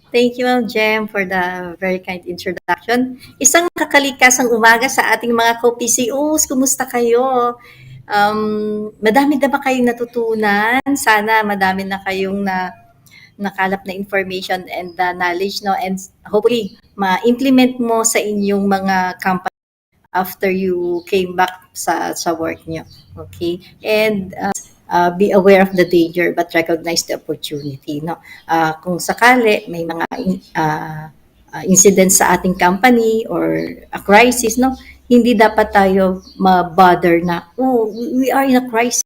Thank you, Ma'am Jem, for the very kind introduction. Isang kakalikasang umaga sa ating mga co-PCOs. Kumusta kayo? Madami na ba kayong natutunan? Sana madami na kayong nakalap na information and knowledge, no? And hopefully, ma-implement mo sa inyong mga company after you came back sa work nyo. Okay? And be aware of the danger but recognize the opportunity. No? Kung sakali may mga incidents sa ating company or a crisis, no? Hindi dapat tayo ma-bother na, oh, we are in a crisis.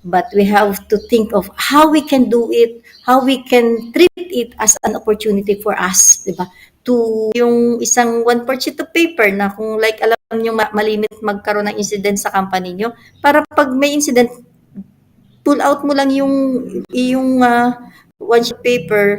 But we have to think of how we can do it, how we can treat it as an opportunity for us, di ba? To yung isang one-part sheet of paper na kung like alam nyo malimit magkaroon ng incident sa company nyo, para pag may incident, pull out mo lang yung one sheet paper,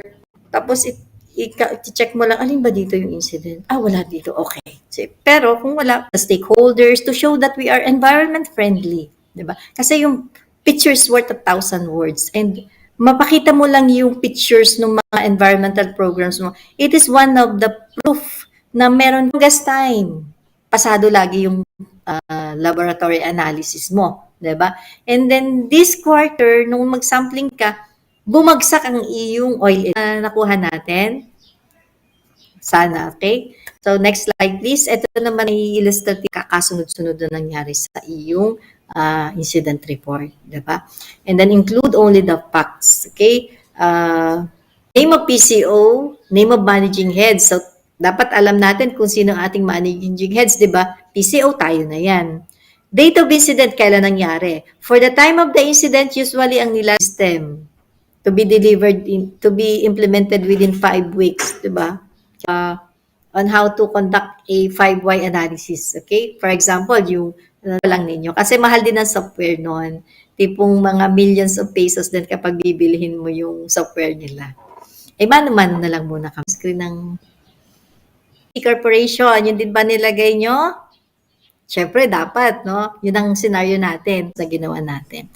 tapos i-check mo lang, alin ba dito yung incident? Ah, wala dito. Okay. So, pero kung wala, the stakeholders to show that we are environment friendly. Diba? Kasi yung pictures worth 1,000 words. And mapakita mo lang yung pictures ng mga environmental programs mo. It is one of the proof na meron gas time. Pasado lagi yung laboratory analysis mo. Diba? And then this quarter, nung mag-sampling ka, bumagsak ang iyong oil nakuha natin. Sana, okay? So, next slide, please. Ito naman ay illustrative kakasunod-sunod na nangyari sa iyong incident report. Diba? And then include only the facts. Okay? Name of PCO, name of managing heads. So, dapat alam natin kung sino ang ating managing heads, di ba? PCO tayo na yan. Date of incident, kailan nangyari? For the time of the incident, usually ang nila system to be to be implemented within 5 weeks, di ba? On how to conduct a 5 why analysis. Okay? For example, yung lang ninyo. Kasi mahal din ang software noon. Tipong mga millions of pesos din kapag bibilihin mo yung software nila. Eh, mano-mano na lang muna kami. Screen ng corporation, yun din ba nilagay nyo? Siyempre, dapat, no? Yun ang scenario natin sa ginawa natin.